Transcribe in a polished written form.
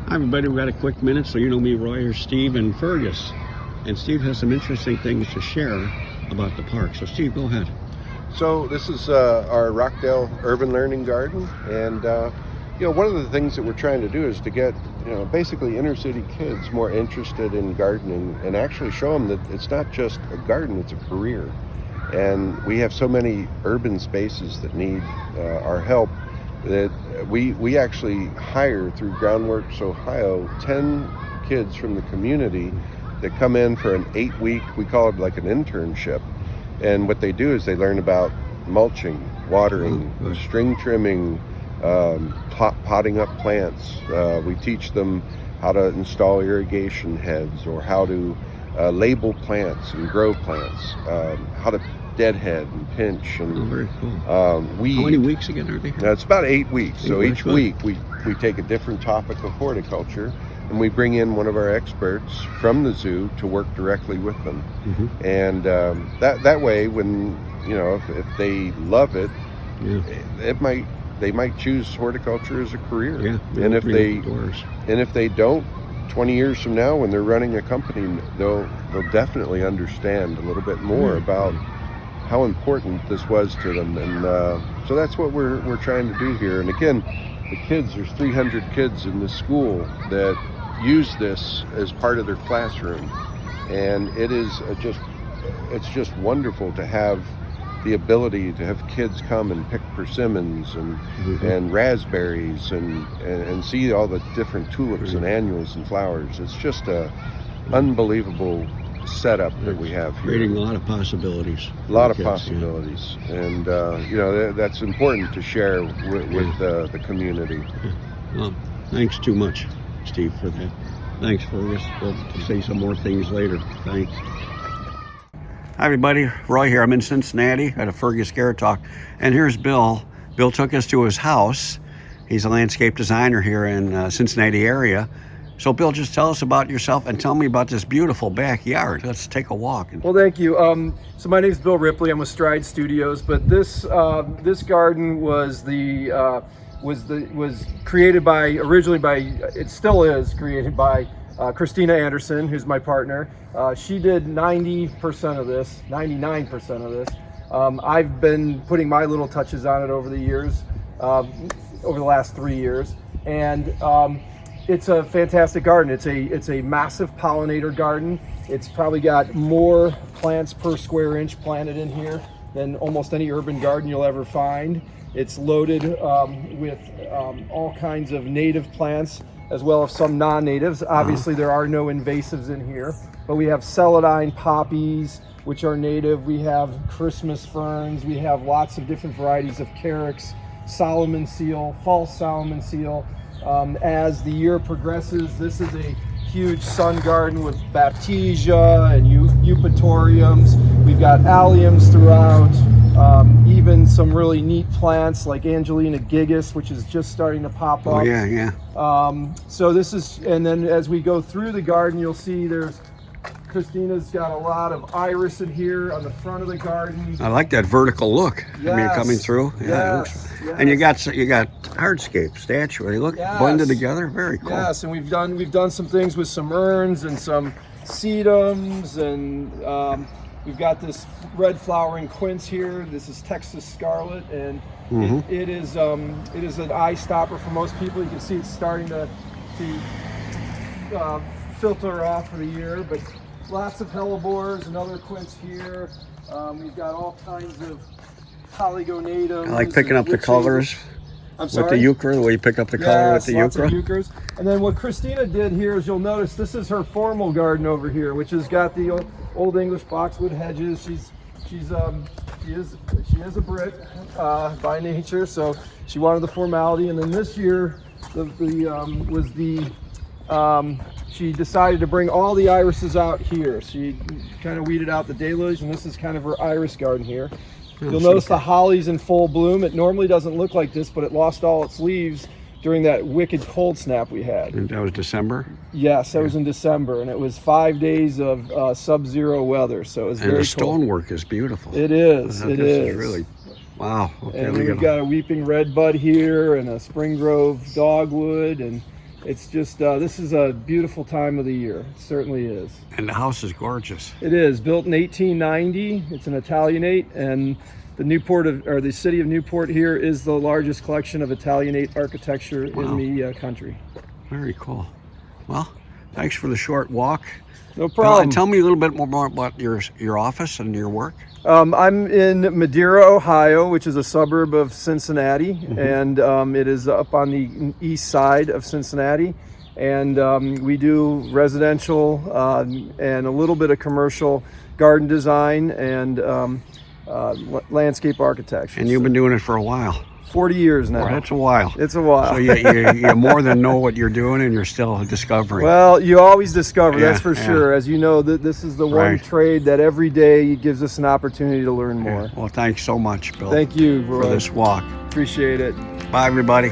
Hi everybody, we've got a quick minute. So you know me, Roy, here's Steve and Fergus. And Steve has some interesting things to share about the park. So Steve, go ahead. So this is our Rockdale Urban Learning Garden, and one of the things that we're trying to do is to get basically inner city kids more interested in gardening and actually show them that it's not just a garden, it's a career. And we have so many urban spaces that need our help that we actually hire through Groundworks Ohio 10 kids from the community that come in for an 8-week, we call it like an internship. And what they do is they learn about mulching, watering, string trimming, potting up plants. We teach them how to install irrigation heads or how to label plants and grow plants, how to deadhead and pinch and very cool. Weed. How many weeks again are they here? It's about 8 weeks. So each week we take a different topic of horticulture and we bring in one of our experts from the zoo to work directly with them. Mm-hmm. And that way, when if they love it, they might choose horticulture as a career. Yeah. And if they don't, 20 years from now, when they're running a company, they'll definitely understand a little bit more about how important this was to them. And so that's what we're trying to do here. And again, the kids, there's 300 kids in this school that use this as part of their classroom, and it's just wonderful to have the ability to have kids come and pick persimmons and raspberries and see all the different tulips and annuals and flowers. It's just a unbelievable setup that we have here. Creating a lot of possibilities. A lot of possibilities. Yeah. And that's important to share with the community. Well, thanks too much, Steve, for that. Thanks, Fergus. We'll say some more things later. Thanks. Hi everybody, Roy here. I'm in Cincinnati at a Fergus Garrett talk, and here's Bill. Bill took us to his house. He's a landscape designer here in Cincinnati area. So Bill, just tell us about yourself and tell me about this beautiful backyard. Let's take a walk. Well, thank you. So my name is Bill Ripley. I'm with Stride Studios, but this garden was created originally by it still is created by Christina Anderson, who's my partner. She did 90% of this, 99% of this. I've been putting my little touches on it over the years, over the last 3 years, and it's a fantastic garden. It's a massive pollinator garden. It's probably got more plants per square inch planted in here than almost any urban garden you'll ever find. It's loaded with all kinds of native plants as well as some non-natives. Obviously there are no invasives in here, but we have celandine poppies, which are native. We have Christmas ferns. We have lots of different varieties of Carex, Solomon seal, false Solomon seal. As the year progresses, this is a huge sun garden with baptisia and eupatoriums. We've got alliums throughout, even some really neat plants like Angelina gigas, which is just starting to pop up. Oh yeah. So this is, and then as we go through the garden, you'll see Christina's got a lot of iris in here on the front of the garden. I like that vertical look. Yes. I mean, coming through. Yes. And you got hardscape statue. They look blended together. Very cool. Yes, and we've done some things with some urns and some sedums, and we've got this red flowering quince here. This is Texas scarlet, and it is an eye stopper for most people. You can see it's starting to filter off for the year, but lots of hellebores, another quince here. We've got all kinds of polygonatums. I like picking up the colors. I'm sorry? With the euchre, the way you pick up the color with the euchre. Lots of euchres. And then what Christina did here is, you'll notice this is her formal garden over here, which has got the old English boxwood hedges. She is a Brit by nature, so she wanted the formality. And then this year, she decided to bring all the irises out here. She kind of weeded out the daylilies, and this is kind of her iris garden here. You'll notice the holly's in full bloom. It normally doesn't look like this, but it lost all its leaves during that wicked cold snap we had. And that was December? Yes, that was in December, and it was 5 days of sub-zero weather, so it was very cold. And the stonework is beautiful. It is, This is really, wow. Okay, and we've got a weeping redbud here and a spring grove dogwood, and It's just, this is a beautiful time of the year. It certainly is. And the house is gorgeous. It is built in 1890. It's an Italianate, and the city of Newport here is the largest collection of Italianate architecture in the country. Very cool. Well, thanks for the short walk. No problem. Tell me a little bit more about your office and your work. I'm in Madeira, Ohio, which is a suburb of Cincinnati, and it is up on the east side of Cincinnati. And we do residential and a little bit of commercial garden design and landscape architecture. And you've been doing it for a while. 40 years now. Well, that's a while. It's a while. So you more than know what you're doing, and you're still discovering. Well, you always discover, that's for sure. As you know, this is the one trade that every day gives us an opportunity to learn more. Well, thanks so much, Bill. Thank you, Roy, for this walk. Appreciate it. Bye, everybody.